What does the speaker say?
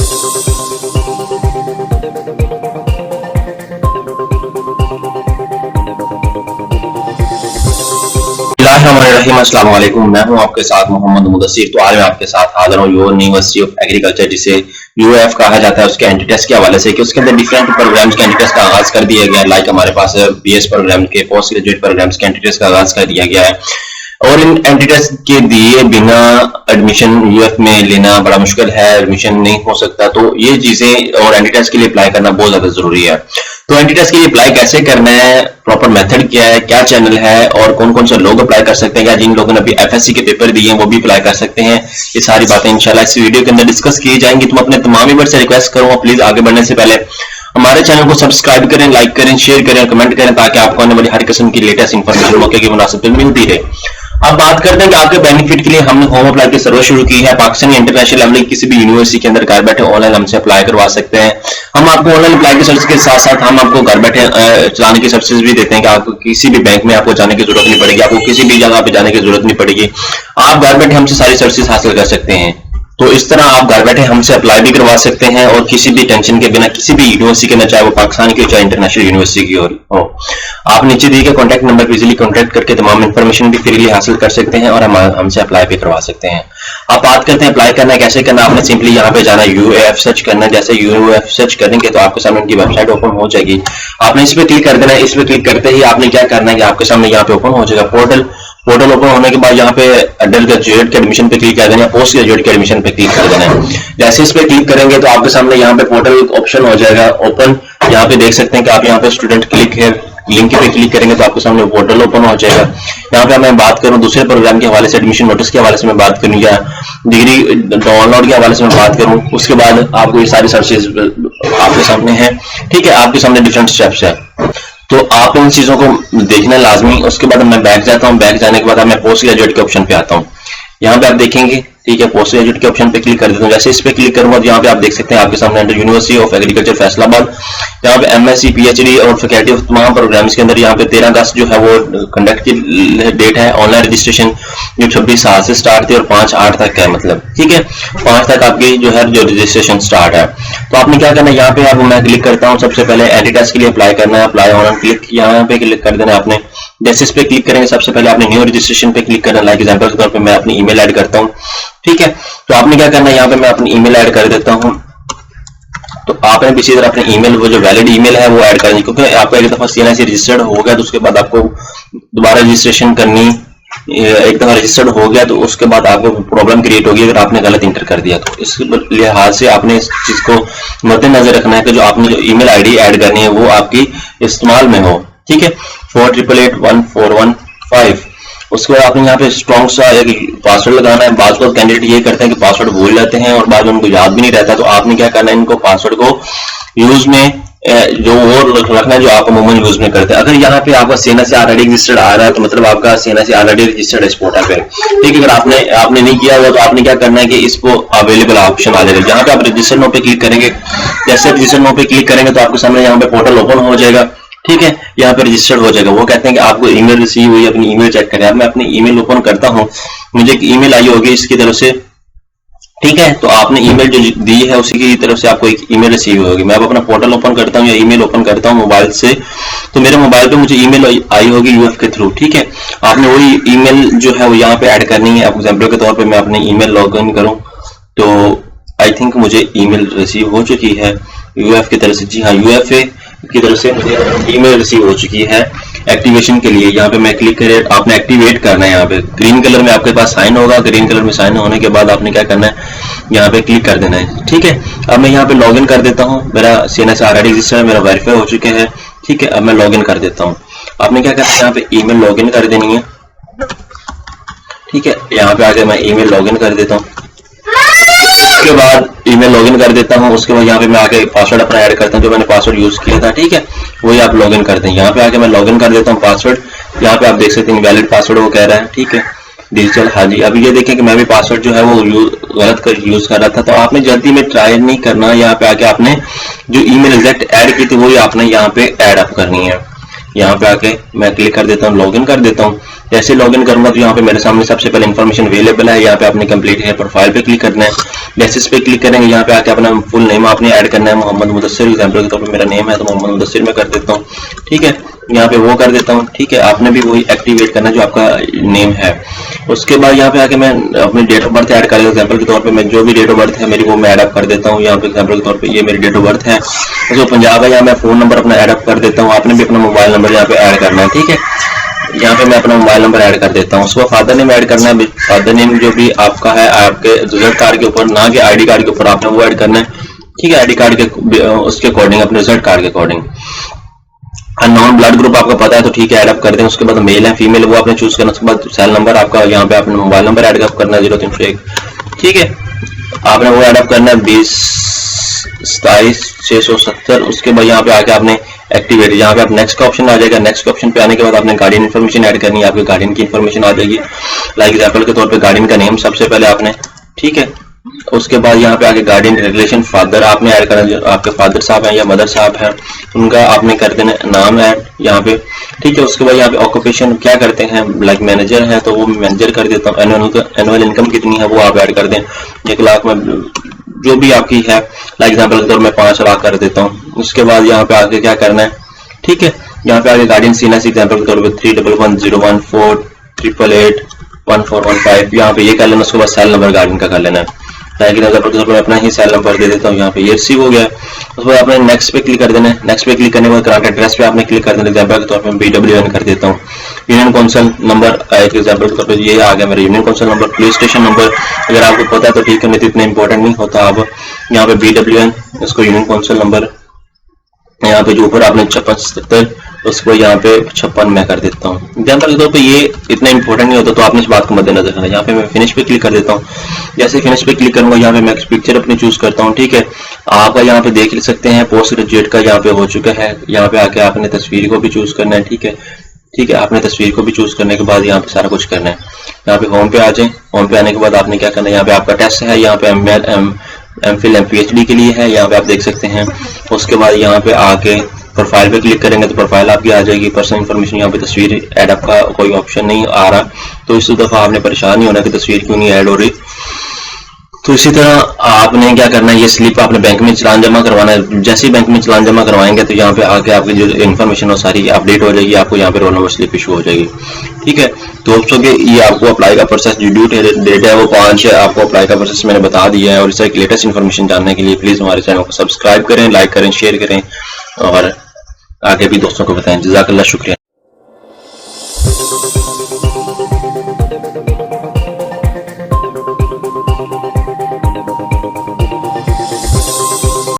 अस्सलाम वालेकुम, मैं हूं आपके साथ मोहम्मद मुदस्सिर। तो आज मैं आपके साथ हाजिर हूं यूनिवर्सिटी ऑफ एग्रीकल्चर जिसे यूएफ कहा जाता है उसके एंटीटेस्ट के हवाले से कि उसके अंदर डिफरेंट प्रोग्राम्स के एंटीटेस्ट का आगाज कर दिया गया है। लाइक हमारे पास बीएस प्रोग्राम के पोस्ट ग्रेजुएट प्रोग्राम्स के एंटीटेस्ट का आगाज कर दिया गया है और इन एंटीटेस्ट के दिए बिना एडमिशन यूएफ में लेना बड़ा मुश्किल है, एडमिशन नहीं हो सकता। तो ये चीजें और एंटीटेस्ट के लिए अप्लाई करना बहुत ज्यादा जरूरी है। तो एंटीटेस्ट के लिए अप्लाई कैसे करना है, प्रॉपर मेथड क्या है, क्या चैनल है और कौन कौन से लोग अप्लाई कर सकते हैं, या जिन लोगों ने अभी एफएससी के पेपर दिए हैं वो भी अप्लाई कर सकते हैं। ये सारी बातें इंशाल्लाह इस वीडियो के अंदर डिस्कस की जाएंगी। तो मैं अपने तमाम व्यूअर्स से रिक्वेस्ट करूंगा प्लीज आगे बढ़ने से पहले हमारे चैनल को सब्सक्राइब करें, लाइक करें, शेयर करें और कमेंट करें ताकि आपको आने वाली हर किस्म की लेटेस्ट इंफॉर्मेशन मौके की मुनासिब पे मिलती रहे। अब बात करते हैं कि आपके बेनिफिट के लिए हमने होम अप्लाई की सर्विस शुरू की है। पाकिस्तानी इंटरनेशनल लेवल की किसी भी यूनिवर्सिटी के अंदर घर बैठे ऑनलाइन हमसे अप्लाई करवा सकते हैं। हम आपको ऑनलाइन अप्लाई की सर्विस के साथ साथ हम आपको घर बैठे चलाने की सर्विसेज भी देते हैं कि आपको किसी भी बैंक में आपको जाने की जरूरत नहीं पड़ेगी, आपको किसी भी जगह पे जाने की जरूरत नहीं पड़ेगी। आप घर बैठे हमसे सारी सर्विसेज हासिल कर सकते हैं। तो इस तरह आप घर बैठे हमसे अप्लाई भी करवा सकते हैं और किसी भी टेंशन के बिना किसी भी यूनिवर्सिटी के अंदर, चाहे वो पाकिस्तान की चाहे इंटरनेशनल यूनिवर्सिटी की हो, आप नीचे दिए गए कॉन्टैक्ट नंबर पर इजीली कॉन्टैक्ट करके तमाम इंफॉर्मेशन भी फ्रीली हासिल कर सकते हैं और हम हमसे अप्लाई भी करवा सकते हैं। आप बात करते हैं अप्लाई करना है कैसे करना। आपने सिंपली यहाँ पे जाना है, यूएफ सर्च करना है। जैसे यूएफ सर्च करेंगे तो आपके सामने उनकी वेबसाइट ओपन हो जाएगी। आपने इस पे क्लिक कर देना है। इस पे क्लिक करते ही आपने क्या करना है कि आपके सामने यहाँ पे ओपन हो जाएगा पोर्टल ओपन होने के बाद यहाँ पे अंडर ग्रेजुएट के एडमिशन पे क्लिक कर देना है, पोस्ट ग्रेजुएट के एडमिशन पे क्लिक कर देना है। जैसे इस पे क्लिक करेंगे तो आपके सामने यहाँ पे पोर्टल ऑप्शन हो जाएगा ओपन। यहाँ पे देख सकते हैं कि आप यहाँ पे स्टूडेंट क्लिक है लिंक पे क्लिक करेंगे तो आपके सामने पोर्टल ओपन हो जाएगा। यहाँ पे मैं बात करूँ दूसरे प्रोग्राम के हवाले से, एडमिशन नोटिस के हवाले से मैं बात करूँ या डिग्री डाउनलोड के हवाले से मैं बात करूँ, उसके बाद आपको ये सारी सर्विसेज आपके सामने है। ठीक है, आपके सामने डिफरेंट स्टेप्स है तो आप इन चीजों को देखना लाजमी। उसके बाद मैं बैक जाता हूँ। बैक जाने के बाद मैं पोस्ट ग्रेजुएट के ऑप्शन पे आता हूँ। यहाँ पे आप देखेंगे, ठीक है, पोस्ट ग्रेजुएट के ऑप्शन पे क्लिक कर देता हूँ। जैसे इस पे क्लिक करूंगा तो यहाँ पे आप देख सकते हैं आपके सामने under university of agriculture Faisalabad यहाँ पे एमएससी पीएचडी और फैकल्टी ऑफ तमाम प्रोग्राम्स के अंदर यहाँ पे 13 अगस्त जो है वो कंडक्ट की डेट है। ऑनलाइन रजिस्ट्रेशन जो 26/7 से स्टार्ट थी और 5/8 तक है, मतलब ठीक है 5 तक आपकी जो है जो रजिस्ट्रेशन स्टार्ट है। तो आपने क्या करना है, यहाँ पे आप मैं क्लिक करता हूँ। सबसे पहले एंटीटेस्ट के लिए अप्लाई करना है, अप्लाई ऑनलाइन क्लिक यहाँ पे क्लिक कर देना है आपने। जैसे इस पे क्लिक करेंगे सबसे पहले आपने न्यू रजिस्ट्रेशन पे क्लिक करना है। लाइक एग्जांपल के तौर पे मैं अपनी ईमेल ऐड करता हूँ। ठीक है, तो आपने क्या करना है, यहाँ पे मैं अपनी ईमेल ऐड कर देता हूँ। तो आपने भी इसी तरह अपनी ईमेल वो जो वैलिड ईमेल है वो ऐड करनी, क्योंकि आपका एक दफा सीएनआईसी रजिस्टर्ड हो गया तो उसके बाद आपको दोबारा रजिस्ट्रेशन करनी, एक दफा रजिस्टर्ड हो गया तो उसके बाद आपको प्रॉब्लम क्रिएट होगी अगर आपने गलत इंटर कर दिया। तो इस लिहाज से आपने इस चीज को मद्देनजर रखना है कि जो आपने जो ईमेल आईडी ऐड करनी है वो आपकी इस्तेमाल में हो। ठीक है, 48881415। उसके बाद आपने यहाँ पे स्ट्रॉन्ग सा एक पासवर्ड लगाना है। बात कैंडिडेट ये करते हैं कि पासवर्ड भूल जाते हैं और बाद में उनको याद भी नहीं रहता। तो आपने क्या करना है, इनको पासवर्ड को यूज में जो वो रखना है जो आप अमूमन यूज में करते हैं। अगर यहाँ पे आपका सीएनआईसी ऑलरेडी रजिस्टर्ड आ रहा है तो मतलब आपका सीएनआईसी ऑलरेडी रजिस्टर्ड है इस पोर्टल पे। ठीक है, अगर आपने नहीं किया हुआ तो आपने क्या करना है कि इसको अवेलेबल ऑप्शन आ जाएगा। जहाँ पे आप रजिस्टर नो पे क्लिक करेंगे, जैसे रजिस्टर नो पे क्लिक करेंगे तो आपके सामने यहाँ पे पोर्टल ओपन हो जाएगा। ठीक है, यहाँ पे रजिस्टर्ड हो जाएगा। वो कहते हैं कि आपको ईमेल रिसीव हुई, अपनी ईमेल चेक करें। अब मैं अपनी ईमेल ओपन करता हूँ, मुझे एक ईमेल आई होगी इसकी तरफ से। ठीक है, तो आपने ईमेल जो दी है उसी की तरफ से आपको एक ईमेल रिसीव होगी। मैं अब अपना पोर्टल ओपन करता हूँ या ईमेल ओपन करता हूँ मोबाइल से, तो मेरे मोबाइल पे मुझे ईमेल आई होगी यूएफ के थ्रू। ठीक है, आपने वही ईमेल जो है वो यहाँ पे ऐड करनी है। एग्जाम्पल के तौर पर मैं अपनी ईमेल लॉग इन करूँ तो आई थिंक मुझे ईमेल रिसीव हो चुकी है यूएफ की तरफ से। जी हाँ, यूएफ की तरफ से मुझे ईमेल रिसीव हो चुकी है एक्टिवेशन के लिए। यहाँ पे मैं क्लिक करे, आपने एक्टिवेट करना है। यहाँ पे ग्रीन कलर में आपके पास साइन होगा। ग्रीन कलर में साइन होने के बाद आपने क्या करना है, यहाँ पे क्लिक कर देना है। ठीक है, अब मैं यहाँ पे लॉगिन कर देता हूँ। मेरा सीएनआईसी ऑलरेडी रजिस्टर है, मेरा वेरीफाई हो चुके हैं। ठीक है, अब मैं लॉगिन कर देता हूँ। आपने क्या करना है, यहाँ पे ईमेल लॉगिन कर देनी है। ठीक है, यहाँ पे आके मैं ईमेल लॉगिन कर देता हूँ। उसके बाद ईमेल लॉगिन कर देता हूँ। उसके बाद यहाँ पे मैं आके पासवर्ड अपना ऐड करता हूँ, जो मैंने पासवर्ड यूज किया था। ठीक है, वही आप लॉगिन करते हैं। यहाँ पे आके मैं लॉगिन कर देता हूँ पासवर्ड। यहाँ पे आप देख सकते हैं वैलिड पासवर्ड वो कह रहा है। ठीक है, डिजिटल, हाँ जी। अभी ये देखें कि मैं भी पासवर्ड जो है वो गलत यूज कर रहा था। तो आपने जल्दी में ट्राई नहीं करना। यहाँ पे आके आपने जो ईमेल एग्जैक्ट ऐड की थी वही आपने यहाँ पे ऐड अप करनी है। यहाँ पे आके मैं क्लिक कर देता हूँ, लॉगिन कर देता हूँ। जैसे लॉगिन करूंगा तो यहाँ पे मेरे सामने सबसे पहले इन्फॉर्मेशन अवेलेबल है। यहाँ पे आपने कंप्लीट है प्रोफाइल पे क्लिक करना है। जैसे इस पे क्लिक करेंगे, यहाँ पे आके अपना फुल नेम आपने ऐड करना है, मोहम्मद मुदस्सिर एग्जाम्पल के तौर पर मेरा नेम है तो मोहम्मद मुदस्सिर में कर देता हूँ, ठीक है, यहाँ पे वो कर देता हूँ, ठीक है। आपने भी वही एक्टिवेट करना जो आपका नेम है। उसके बाद यहाँ पे आके मैं अपनी डेट ऑफ बर्थ ऐड कर देता हूँ, एग्जाम्पल के तौर पे मैं जो भी डेट ऑफ बर्थ है मेरी वो मैं ऐड कर देता हूँ। यहाँ पे एग्जाम्पल के तौर पे ये मेरी डेट ऑफ बर्थ है, जो पंजाब है, यहाँ मैं फोन नंबर अपना ऐड कर देता हूँ। आपने भी अपना मोबाइल नंबर यहाँ पे ऐड करना है, ठीक है। यहाँ पे मैं अपना मोबाइल नंबर ऐड कर देता हूँ। उसके बाद फादर नेम ऐड करना है, फादर नेम जो भी आपका है आपके रिजल्ट कार्ड के ऊपर, ना कि आईडी कार्ड के ऊपर, आपने वो ऐड करना है, ठीक है। आईडी कार्ड के उसके अकॉर्डिंग, अपने रिजल्ट कार्ड के अकॉर्डिंग। अननोन ब्लड ग्रुप आपका पता है तो ठीक है, ऐड अप कर दें। उसके बाद मेल है फीमेल वो आपने चूज करना। उसके बाद सेल नंबर आपका, यहाँ पे आपने मोबाइल नंबर ऐड अप करना है 0301, ठीक है, आपने वो ऐड अप करना है 2027 उसके बाद यहाँ पे आके आपने एक्टिवेट, यहाँ पे आप नेक्स्ट का ऑप्शन आ जाएगा। नेक्स्ट के ऑप्शन पे आने के बाद आपने गार्डियन इन्फॉर्मेशन ऐड करनी है, आपके गार्डियन की इन्फॉर्मेशन आ जाएगी। लाइक एग्जाम्पल के तौर पे गार्डियन का नेम सबसे पहले आपने, ठीक है। उसके बाद यहाँ पे आगे गार्डियन रिलेशन फादर आपने ऐड करना, जो आपके फादर साहब हैं या मदर साहब हैं उनका आपने कर देना नाम ऐड यहाँ पे, ठीक है। उसके बाद यहाँ पे ऑक्यूपेशन क्या करते हैं, लाइक मैनेजर है तो वो मैनेजर कर देता हूँ। एनुअल इनकम कितनी है वो आप ऐड कर दें, 1 लाख में जो भी आपकी है, लाइक एग्जाम्पल के तौर में 5 लाख कर देता हूँ। उसके बाद यहाँ पे आगे क्या करना है, ठीक है, यहाँ पे आगे गार्डियन सीना एग्जाम्पल के तौर पर 311014881415 यहाँ पे ये कर लेना। उसके बाद सेल नंबर गार्डियन का कर लेना है, लाइक एग्जाम्पल के तौर पर अपना ही सेल नंबर दे देता हूँ। यहाँ पे ये रिसीव हो गया है। उसके बाद आपने नेक्स्ट पे क्लिक कर देना है। नेक्स्ट पे क्लिक करने के बाद करंट एड्रेस पे आपने क्लिक कर देना, एग्जाम्पल के तौर पर BWN कर देता हूँ। यूनियन काउंसिल नंबर एक एग्जाम्पल के तौर पर ये आ गया मेरा union council number. Police station number अगर आपको पता है तो ठीक है, नहीं तो इतना इंपॉर्टेंट नहीं होता। आप यहाँ पे BWN इसको यूनियन काउंसिल नंबर, यहाँ पे जो ऊपर आपने 5677 उसको यहाँ पे 56 में कर देता हूँ। एग्जाम्पल के तौर पे ये इतना इंपॉर्टेंट नहीं होता तो आपने इस बात को मद्देनजर रखना। यहाँ पे मैं फिनिश पे क्लिक कर देता हूँ। जैसे फिनिश पे क्लिक करूंगा यहाँ पे मैं पिक्चर अपनी चूज करता हूँ, ठीक है। आपका यहाँ पे देख सकते हैं पोस्ट ग्रेजुएट का यहाँ पे हो चुका है। यहाँ पे आके आपने तस्वीर को भी चूज करना है, ठीक है, ठीक है। आपने तस्वीर को भी चूज करने के बाद यहाँ पे सारा कुछ करना है। यहाँ पे होम पे आ जाए। होम पे आने के बाद आपने क्या करना है, यहाँ पे आपका टेस्ट है, यहाँ पे MPhil MPhD के लिए है, यहाँ पे आप देख सकते हैं। उसके बाद यहाँ पे आके प्रोफाइल पे क्लिक करेंगे तो प्रोफाइल आपकी आ जाएगी। पर्सनल इन्फॉर्मेशन, यहाँ पे तस्वीर ऐड अप का कोई ऑप्शन नहीं आ रहा, तो इस दफा आपने परेशान नहीं होना कि तस्वीर क्यों नहीं ऐड हो रही। तो इसी तरह आपने क्या करना है, ये स्लिप आपने बैंक में चालान जमा करवाना है। जैसे ही बैंक में चालान जमा करवाएंगे तो यहाँ पे आके आपकी जो इन्फॉर्मेशन हो सारी अपडेट हो जाएगी, आपको यहाँ पे रोल नंबर स्लिप इशू हो जाएगी, ठीक है। दोस्तों के ये आपको अप्लाई का प्रोसेस जो ड्यू डेट है वो 5 है। आपको अप्लाई का प्रोसेस मैंने बता दिया है। और इस तरह की लेटेस्ट इन्फॉर्मेशन जानने के लिए प्लीज हमारे चैनल को सब्सक्राइब करें, लाइक करें, शेयर करें और आगे भी दोस्तों को बताएं। जज़ाकल्लाह, शुक्रिया।